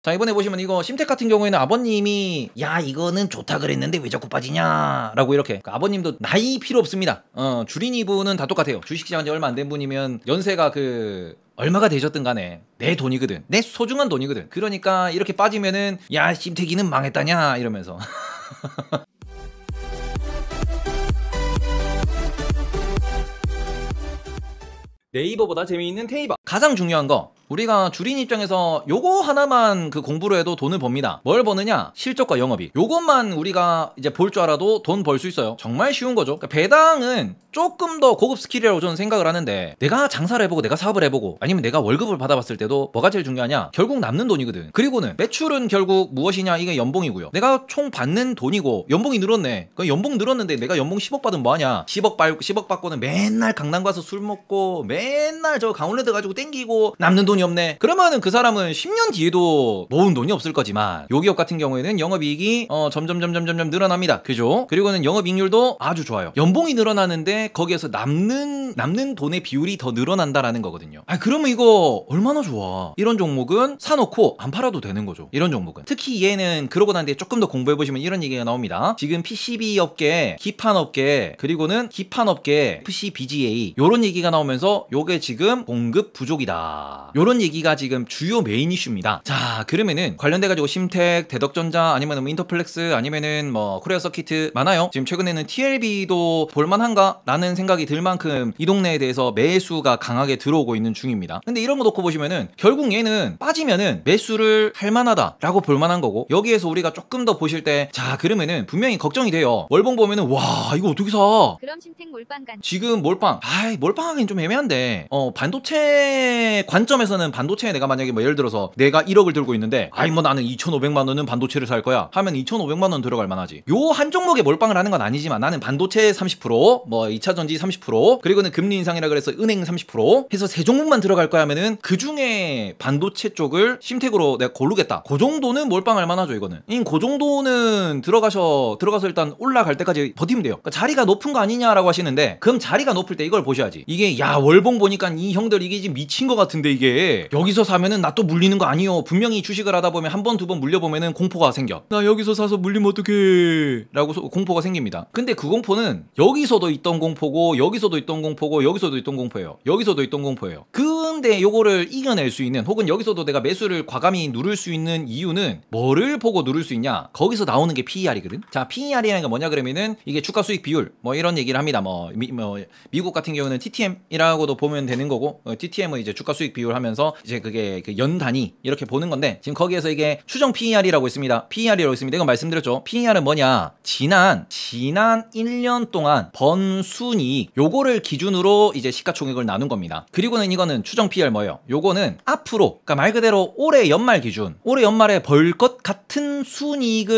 자, 이번에 보시면 이거 심택 같은 경우에는 아버님이 야 이거는 좋다 그랬는데 왜 자꾸 빠지냐 라고 이렇게, 그러니까 아버님도 나이 필요 없습니다. 주린이 분은 다 똑같아요. 주식시장한 지 얼마 안 된 분이면 연세가 얼마가 되셨든 간에 내 돈이거든, 내 소중한 돈이거든. 그러니까 이렇게 빠지면은 야 심택이는 망했다냐 이러면서 네이버보다 재미있는 테이버. 가장 중요한 거, 우리가 주린 입장에서 요거 하나만 공부를 해도 돈을 법니다. 뭘 버느냐? 실적과 영업이익. 요것만 우리가 이제 볼 줄 알아도 돈 벌 수 있어요. 정말 쉬운 거죠. 그러니까 배당은 조금 더 고급 스킬이라고 저는 생각을 하는데, 내가 장사를 해보고 내가 사업을 해보고 아니면 내가 월급을 받아봤을 때도 뭐가 제일 중요하냐? 결국 남는 돈이거든. 그리고는 매출은 결국 무엇이냐? 이게 연봉이고요. 내가 총 받는 돈이고 연봉이 늘었네. 그 연봉 늘었는데 내가 연봉 10억 받으면 뭐하냐? 10억 받고는 맨날 강남 가서 술 먹고 맨날 저 강원랜드 가지고 땡기고 남는 돈이 없네. 그러면은 그 사람은 10년 뒤에도 모은 돈이 없을 거지만, 요 기업 같은 경우에는 영업이익이 점점 늘어납니다. 그죠? 그리고는 영업이익률도 아주 좋아요. 연봉이 늘어나는데 거기에서 남는 돈의 비율이 더 늘어난다라는 거거든요. 그러면 이거 얼마나 좋아. 이런 종목은 사놓고 안 팔아도 되는 거죠. 이런 종목은. 특히 얘는 그러고 난 뒤에 조금 더 공부해보시면 이런 얘기가 나옵니다. 지금 PCB 업계, 기판 업계, 그리고는 기판 업계, FCBGA 요런 얘기가 나오면서 요게 지금 공급 부족이다. 요런 얘기가 지금 주요 메인 이슈입니다. 자, 그러면은 관련돼가지고 심택, 대덕전자, 아니면 인터플렉스, 아니면은 코리아 서키트 많아요. 지금 최근에는 TLB도 볼만한가? 라는 생각이 들 만큼 이 동네에 대해서 매수가 강하게 들어오고 있는 중입니다. 근데 이런 거 놓고 보시면은 결국 얘는 빠지면은 매수를 할 만하다 라고 볼만한 거고, 여기에서 우리가 조금 더 보실 때, 자 그러면은 분명히 걱정이 돼요. 월봉 보면은 와 이거 어떻게 사? 그럼 심택 몰빵 간. 지금 몰빵, 몰빵 하긴 좀 애매한데, 반도체 관점에서는 반도체에 내가 만약에 예를 들어서 내가 1억을 들고 있는데 나는 2,500만 원은 반도체를 살 거야 하면 2,500만 원 들어갈 만하지. 요 한 종목에 몰빵을 하는 건 아니지만, 나는 반도체 30%, 2차전지 30%, 그리고는 금리 인상이라 그래서 은행 30% 해서 세 종목만 들어갈 거야 하면은 그 중에 반도체 쪽을 심택으로 내가 고르겠다. 그 정도는 몰빵할 만하죠. 이거는 그 정도는 들어가서 일단 올라갈 때까지 버티면 돼요. 그러니까 자리가 높은 거 아니냐라고 하시는데, 그럼 자리가 높을 때 이걸 보셔야지. 이게 월봉 보니까 이 형들 이게 지금 미친 거 같은데, 이게 여기서 사면은 나 또 물리는 거 아니요. 분명히 주식을 하다 보면 한 번 두 번 물려보면은 공포가 생겨. 나 여기서 사서 물리면 어떡해 라고 공포가 생깁니다. 근데 그 공포는 여기서도 있던 공포고, 여기서도 있던 공포고, 여기서도 있던 공포예요. 여기서도 있던 공포예요. 근데 요거를 이겨낼 수 있는, 혹은 여기서도 내가 매수를 과감히 누를 수 있는 이유는 뭐를 보고 누를 수 있냐? 거기서 나오는 게 PER이거든. 자, PER이라는 게 뭐냐 그러면은 이게 주가 수익 비율 이런 얘기를 합니다. 미국 같은 경우는 TTM이라고도 보면 되는 거고, TTM은 이제 주가 수익 비율 하면서 이제 그게 연 단위 이렇게 보는 건데, 지금 거기에서 이게 추정 PER이라고 있습니다. PER이라고 있습니다. 이건 말씀드렸죠. PER은 뭐냐? 지난 1년 동안 번 순이익, 요거를 기준으로 이제 시가총액을 나눈 겁니다. 그리고는 이거는 추정 PER 뭐예요? 요거는 앞으로, 그러니까 말 그대로 올해 연말 기준, 올해 연말에 벌 것 같은 순이익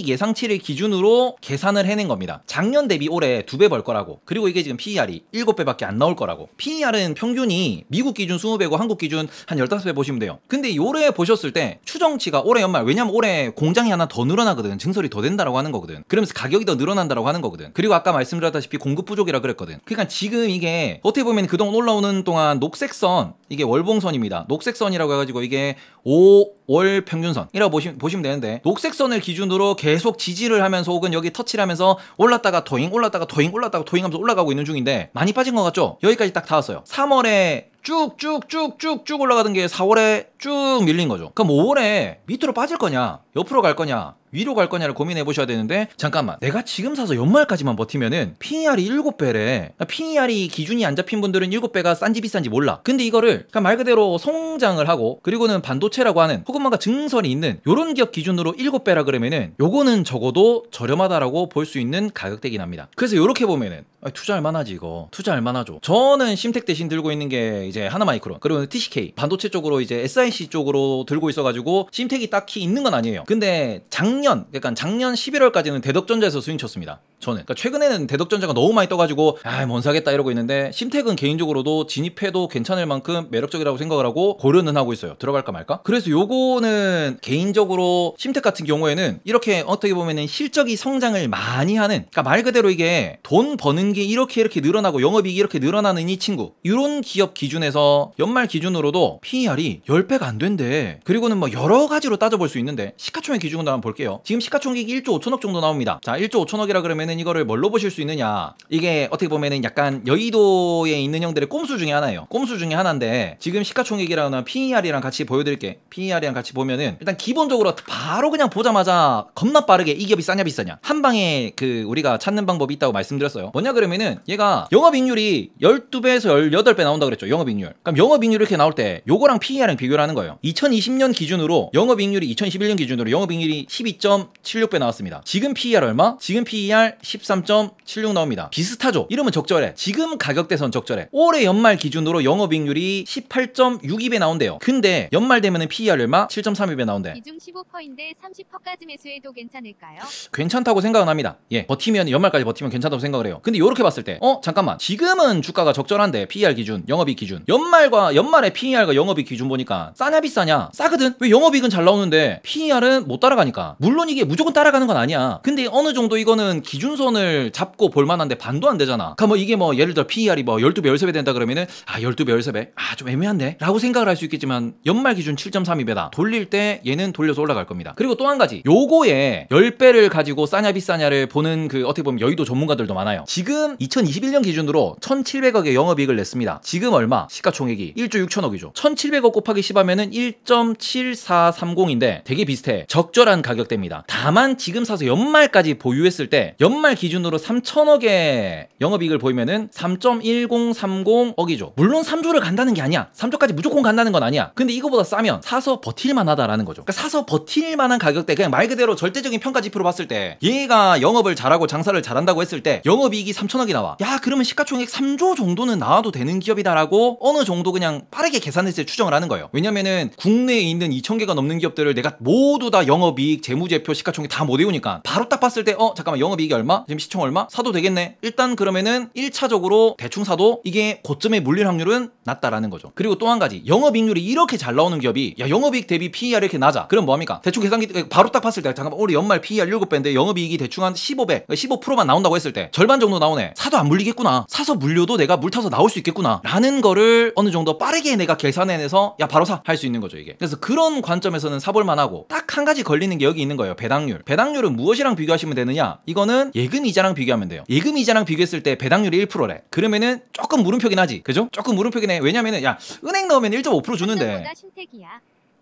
예상치를 기준으로 계산을 해낸 겁니다. 작년 대비 올해 2배 벌 거라고. 그리고 이게 지금 PER이 7배밖에 안 나올 거라고. PER은 평균이 미국 기준 20배고 한국 기준 한 15배 보시면 돼요. 근데 요래 보셨을 때 추정치가 올해 연말, 왜냐면 올해 공장이 하나 더 늘어나거든. 증설이 더 된다라고 하는 거거든. 그러면서 가격이 더 늘어난다라고 하는 거거든. 그리고 아까 말씀드렸다시피 공급 부족이라 그랬거든. 그러니까 지금 이게 어떻게 보면 그동안 올라오는 동안 녹색선, 이게 월봉선입니다. 녹색선이라고 해가지고 이게 5월 평균선이라고 보시면 되는데, 녹색선을 기준으로 계속 지지를 하면서 혹은 여기 터치를 하면서 올랐다가 토잉, 올랐다가 토잉, 올랐다가 토잉 하면서 올라가고 있는 중인데, 많이 빠진 것 같죠? 여기까지 딱 닿았어요. 3월에 쭉 올라가던 게 4월에 쭉 밀린 거죠. 그럼 5월에 밑으로 빠질 거냐, 옆으로 갈 거냐, 위로 갈 거냐를 고민해 보셔야 되는데, 잠깐만, 내가 지금 사서 연말까지만 버티면은 PER이 7배래. PER이 기준이 안 잡힌 분들은 7배가 싼지 비싼지 몰라. 근데 이거를 그냥 말 그대로 성장을 하고, 그리고는 반도체라고 하는 혹은 뭔가 증설이 있는 요런 기업 기준으로 7배라 그러면은 요거는 적어도 저렴하다라고 볼 수 있는 가격대긴 합니다. 그래서 요렇게 보면은 투자할 만하지. 이거 투자할 만하죠. 저는 심택 대신 들고 있는 게 이제 하나마이크론, 그리고 TCK 반도체 쪽으로 이제 SIC 쪽으로 들고 있어가지고 심택이 딱히 있는 건 아니에요. 근데 작년 그러니까 작년 11월까지는 대덕전자에서 스윙 쳤습니다. 저는. 그러니까 최근에는 대덕전자가 너무 많이 떠가지고 못 사겠다 이러고 있는데, 심택은 개인적으로도 진입해도 괜찮을 만큼 매력적이라고 생각을 하고 고려는 하고 있어요. 들어갈까 말까? 그래서 요거는 개인적으로 심택 같은 경우에는 이렇게 어떻게 보면은 실적이 성장을 많이 하는, 그러니까 말 그대로 이게 돈 버는 게 이렇게 늘어나고 영업이익이 이렇게 늘어나는 이 친구, 이런 기업 기준에서 연말 기준으로도 PER이 10배가 안 된대. 그리고는 뭐 여러 가지로 따져볼 수 있는데, 시가총액 기준으로 한번 볼게요. 지금 시가총액이 1조 5천억 정도 나옵니다. 자, 1조 5천억이라 그러면은 이거를 뭘로 보실 수 있느냐, 이게 어떻게 보면은 약간 여의도에 있는 형들의 꼼수 중에 하나예요. 꼼수 중에 하나인데, 지금 시가총액이랑 PER이랑 같이 보여드릴게. PER이랑 같이 보면은 일단 기본적으로 바로 그냥 보자마자 겁나 빠르게 이 기업이 싸냐 비싸냐 한 방에 우리가 찾는 방법이 있다고 말씀드렸어요. 뭐냐 그러면은 얘가 영업이익률이 12배에서 18배 나온다 그랬죠. 영업이익률. 그럼 영업이익률 이렇게 나올 때 요거랑 PER이랑 비교를 하는 거예요. 2020년 기준으로 영업이익률이 2021년 기준으로 영업이익률이 12.76배 나왔습니다. 지금 PER 얼마? 지금 PER 13.76 나옵니다. 비슷하죠? 이러면 적절해. 지금 가격대선 적절해. 올해 연말 기준으로 영업이익률이 18.62배 나온대요. 근데 연말 되면은 PER 얼마? 7.32배 나온대. 비중 15%인데 30%까지 매수해도 괜찮을까요? 괜찮다고 생각은 합니다. 예, 버티면, 연말까지 버티면 괜찮다고 생각을 해요. 근데 요렇게 봤을 때 잠깐만, 지금은 주가가 적절한데 PER 기준, 영업이익 기준, 연말에 PER과 영업이익 기준 보니까 싸냐 비싸냐? 싸거든? 왜 영업이익은 잘 나오는데 PER은 못 따라가니까. 물론 이게 무조건 따라가는 건 아니야. 근데 어느 정도 이거는 기준선을 잡고 볼만한데 반도 안 되잖아. 그러니까 뭐 이게 뭐 예를 들어 PER이 뭐 12배 13배 된다 그러면은 12배 13배 좀 애매한데? 라고 생각을 할 수 있겠지만, 연말 기준 7.32배다. 돌릴 때 얘는 돌려서 올라갈 겁니다. 그리고 또 한 가지, 요거에 10배를 가지고 싸냐 비싸냐를 보는 어떻게 보면 여의도 전문가들도 많아요. 지금 2021년 기준으로 1,700억의 영업이익을 냈습니다. 지금 얼마? 시가총액이 1조 6천억이죠. 1,700억 곱하기 10 하면은 1.7430인데 되게 비슷해. 적절한 가격대입니다. 다만 지금 사서 연말까지 보유했을 때 연말 기준으로 3천억의 영업이익을 보이면은 3.1030억이죠. 물론 3조를 간다는 게 아니야. 3조까지 무조건 간다는 건 아니야. 근데 이거보다 싸면 사서 버틸만 하다라는 거죠. 그러니까 사서 버틸 만한 가격대, 그냥 말 그대로 절대적인 평가 지표로 봤을 때 얘가 영업을 잘하고 장사를 잘한다고 했을 때 영업이익이 3천억이 나와. 그러면 시가총액 3조 정도는 나와도 되는 기업이다라고 어느 정도 그냥 빠르게 계산했을 때 추정을 하는 거예요. 왜냐면은 국내에 있는 2,000개가 넘는 기업들을 내가 모두 다 영업이익, 재무제표, 시가총액 다 못 외우니까 바로 딱 봤을 때 잠깐만, 영업이익이 얼마? 지금 시총 얼마? 사도 되겠네. 일단 그러면은 1차적으로 대충 사도 이게 고점에 물릴 확률은 낮다라는 거죠. 그리고 또 한 가지, 영업이익률이 이렇게 잘 나오는 기업이 영업이익 대비 PER 이렇게 낮아. 그럼 뭐합니까? 대충 계산기 바로 딱 봤을 때 잠깐만, 올해 연말 PER 7배인데 영업이익이 대충 한 15배, 15%만 나온다고 했을 때 절반 정도 나오네. 사도 안 물리겠구나. 사서 물려도 내가 물 타서 나올 수 있겠구나 라는 거를 어느 정도 빠르게 내가 계산해내서 바로 사 할 수 있는 거죠, 이게. 그래서 그런 관점에서는 사볼만 하고, 딱 한 가지 걸리는 게 여기 있는 거예요. 배당률. 배당률은 무엇이랑 비교하시면 되느냐? 이거는 예금이자랑 비교하면 돼요. 예금이자랑 비교했을 때 배당률이 1%래. 그러면은 조금 물음표긴 하지, 그죠? 조금 물음표긴 해. 왜냐면은 은행 넣으면 1.5% 주는데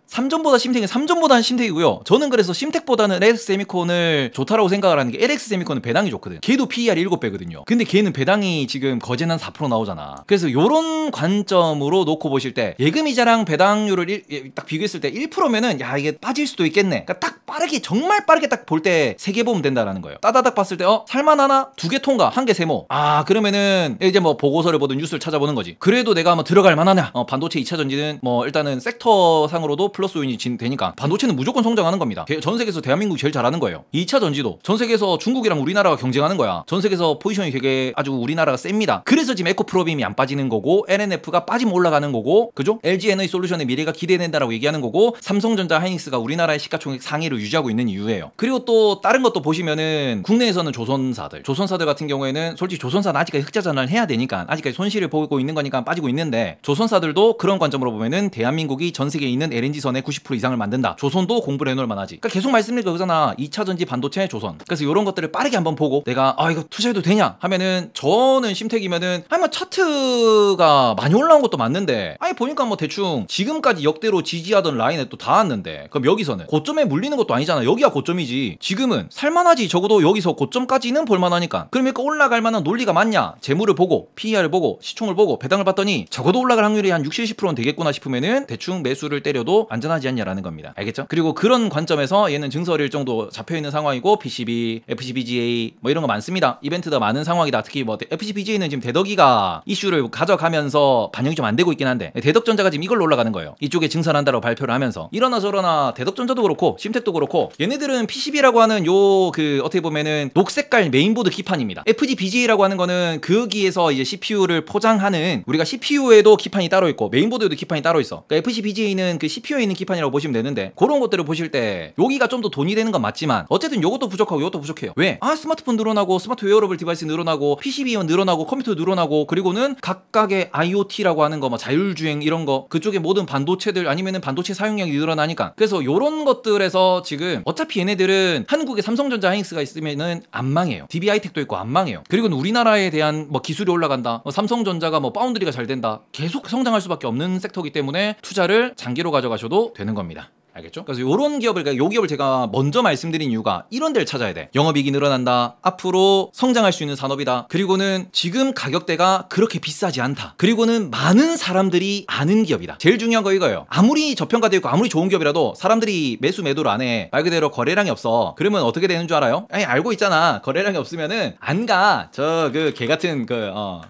3점보다 심택이 3점보다는 심택이고요. 저는 그래서 심택보다는 LX 세미콘을 좋다라고 생각을 하는 게, LX 세미콘은 배당이 좋거든. 걔도 PER이 7배거든요. 근데 걔는 배당이 지금 거진 한 4% 나오잖아. 그래서 요런 관점으로 놓고 보실 때 예금이자랑 배당률을 딱 비교했을 때 1%면은 이게 빠질 수도 있겠네. 그러니까 딱 빠르게, 정말 빠르게 딱 볼 때 3개 보면 된다라는 거예요. 따다닥 봤을 때 살만하나? 2개 통과, 1개 세모. 그러면은 이제 뭐 보고서를 보든 뉴스를 찾아보는 거지. 그래도 내가 한번 들어갈 만하냐? 반도체 2차 전지는 뭐 일단은 섹터 상으로도 플러스 요인이 되니까 반도체는 무조건 성장하는 겁니다. 전 세계에서 대한민국이 제일 잘하는 거예요. 2차 전지도 전 세계에서 중국이랑 우리나라가 경쟁하는 거야. 전 세계에서 포지션이 되게 아주 우리나라가 셉니다. 그래서 지금 에코프로빔이 안 빠지는 거고, LNF가 빠지면 올라가는 거고, 그죠? LG 에너지 솔루션의 미래가 기대된다라고 얘기하는 거고, 삼성전자, 하이닉스가 우리나라의 시가총액 상위를 유지하고 있는 이유예요. 그리고 또 다른 것도 보시면은 국내에서는 조선사들 같은 경우에는 솔직히 조선사는 아직까지 흑자 전환을 해야 되니까 아직까지 손실을 보고 있는 거니까 빠지고 있는데, 조선사들도 그런 관점으로 보면은 대한민국이 전 세계에 있는 LNG선의 90% 이상을 만든다. 조선도 공부를 해놓을 만하지. 그러니까 계속 말씀드린 거잖아. 2차 전지, 반도체, 조선. 그래서 이런 것들을 빠르게 한번 보고 내가 이거 투자해도 되냐 하면은, 저는 심택이면은 뭐 차트가 많이 올라온 것도 맞는데 보니까 뭐 대충 지금까지 역대로 지지하던 라인에 또 닿았는데, 그럼 여기서는 고점에 물리는 것도 아니잖아. 여기가 고점이지. 지금은 살만하지. 적어도 여기서 고점까지는 볼만하니까. 그러니까 올라갈 만한 논리가 맞냐? 재물을 보고, PER을 보고, 시총을 보고, 배당을 봤더니 적어도 올라갈 확률이 한 60, 70%는 되겠구나 싶으면은 대충 매수를 때려도 안전하지 않냐라는 겁니다. 알겠죠? 그리고 그런 관점에서 얘는 증설 일정도 잡혀있는 상황이고, PCB, FCBGA 뭐 이런 거 많습니다. 이벤트도 많은 상황이다. 특히 뭐 FCBGA는 지금 대덕이가 이슈를 가져가면서 반영이 좀 안 되고 있긴 한데, 대덕전자가 지금 이걸로 올라가는 거예요. 이쪽에 증설한다고 발표를 하면서. 이러나 저러나 대덕전자도 그렇고 심택도 그렇고 얘네들은 PCB라고 하는 요 그 어떻게 보면은 녹색깔 메인보드 기판입니다. FPGA라고 하는 거는 거기에서 이제 CPU를 포장하는 우리가 CPU에도 기판이 따로 있고 메인보드에도 기판이 따로 있어. 그러니까 FPGA는 그 CPU에 있는 기판이라고 보시면 되는데 그런 것들을 보실 때 여기가 좀 더 돈이 되는 건 맞지만 어쨌든 요것도 부족하고 요것도 부족해요. 왜? 스마트폰 늘어나고 스마트 웨어러블 디바이스 늘어나고 PCB 늘어나고 컴퓨터 늘어나고 그리고는 각각의 IoT라고 하는 거 뭐 자율주행 이런 거 그쪽에 모든 반도체들 아니면은 반도체 사용량이 늘어나니까 그래서 요런 것들에서 지금 어차피 얘네들은 한국에 삼성전자 하이닉스가 있으면은 안 망해요. DB하이텍도 있고 안 망해요. 그리고 우리나라에 대한 뭐 기술이 올라간다. 삼성전자가 뭐 파운드리가 잘 된다. 계속 성장할 수밖에 없는 섹터이기 때문에 투자를 장기로 가져가셔도 되는 겁니다. 알겠죠? 그래서 요런 기업을, 그러니까 요 기업을 제가 먼저 말씀드린 이유가 이런 데를 찾아야 돼. 영업이익이 늘어난다. 앞으로 성장할 수 있는 산업이다. 그리고는 지금 가격대가 그렇게 비싸지 않다. 그리고는 많은 사람들이 아는 기업이다. 제일 중요한 거 이거예요. 아무리 저평가되어 있고 아무리 좋은 기업이라도 사람들이 매수를 안 해. 말 그대로 거래량이 없어. 그러면 어떻게 되는 줄 알아요? 아니, 알고 있잖아. 거래량이 없으면은 안 가. 저 그 개 같은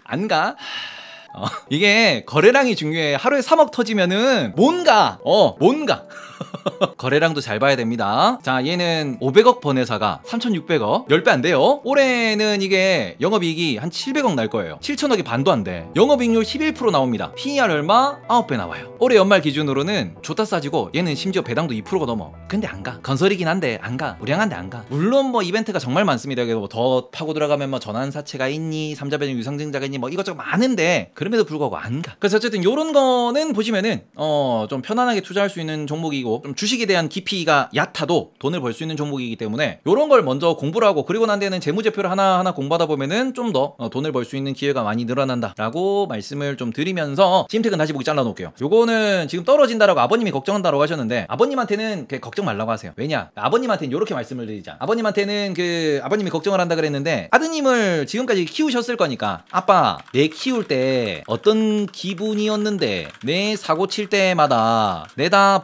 안 가. 이게 거래량이 중요해. 하루에 3억 터지면은 뭔가 거래량도 잘 봐야 됩니다. 자, 얘는 500억 번 회사가 3,600억 10배 안 돼요. 올해는 이게 영업이익이 한 700억 날 거예요. 7천억이 반도 안 돼. 영업이익률 11% 나옵니다. PER 얼마? 9배 나와요. 올해 연말 기준으로는 좋다 싸지고 얘는 심지어 배당도 2%가 넘어. 근데 안 가. 건설이긴 한데 안 가. 우량한데 안 가. 물론 뭐 이벤트가 정말 많습니다. 뭐 더 파고 들어가면 뭐 전환사채가 있니, 3자 변형 유상증자가 있니, 뭐 이것저것 많은데 그럼에도 불구하고 안 가. 그래서 어쨌든 요런 거는 보시면은 좀 편안하게 투자할 수 있는 종목이고 좀 주식에 대한 깊이가 얕아도 돈을 벌 수 있는 종목이기 때문에 요런 걸 먼저 공부를 하고 그리고 난 데는 재무제표를 하나하나 공부하다 보면은 좀 더 돈을 벌 수 있는 기회가 많이 늘어난다 라고 말씀을 좀 드리면서 심택은 다시 보기 잘라 놓을게요. 요거는 지금 떨어진다라고 아버님이 걱정한다고 하셨는데 아버님한테는 걱정 말라고 하세요. 왜냐? 아버님한테는 요렇게 말씀을 드리자. 아버님한테는 아버님이 걱정을 한다 그랬는데 아드님을 지금까지 키우셨을 거니까 아빠 내 키울 때 어떤 기분이었는데 내 사고 칠 때마다 내다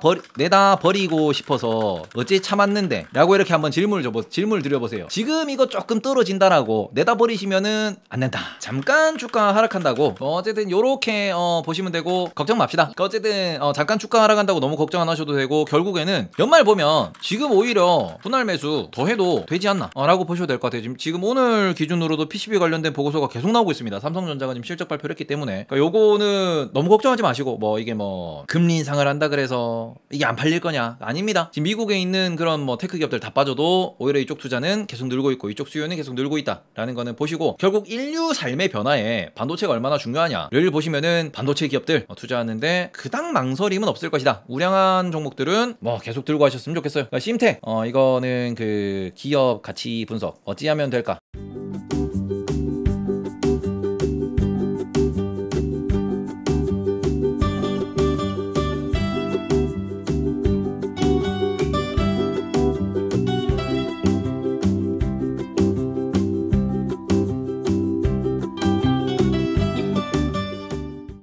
버리고 싶어서 어째 참았는데 라고 이렇게 한번 질문을 드려보세요. 지금 이거 조금 떨어진다라고 내다 버리시면은 안 된다. 잠깐 주가 하락한다고 어쨌든 요렇게 보시면 되고 걱정 맙시다. 어쨌든 잠깐 주가 하락한다고 너무 걱정 안 하셔도 되고 결국에는 연말 보면 지금 오히려 분할 매수 더 해도 되지 않나 라고 보셔도 될 것 같아요. 지금 오늘 기준으로도 PCB 관련된 보고서가 계속 나오고 있습니다. 삼성전자가 지금 실적 발표를 했기 때문에 그러니까 요거는 너무 걱정하지 마시고 뭐 이게 뭐 금리 인상을 한다 그래서 이게 안 팔릴 거냐? 아닙니다. 지금 미국에 있는 그런 뭐 테크 기업들 다 빠져도 오히려 이쪽 투자는 계속 늘고 있고 이쪽 수요는 계속 늘고 있다라는 거는 보시고 결국 인류 삶의 변화에 반도체가 얼마나 중요하냐를 보시면은 반도체 기업들 투자하는데 그닥 망설임은 없을 것이다. 우량한 종목들은 뭐 계속 들고 하셨으면 좋겠어요. 그러니까 심택 이거는 그 기업 가치 분석 어찌하면 될까?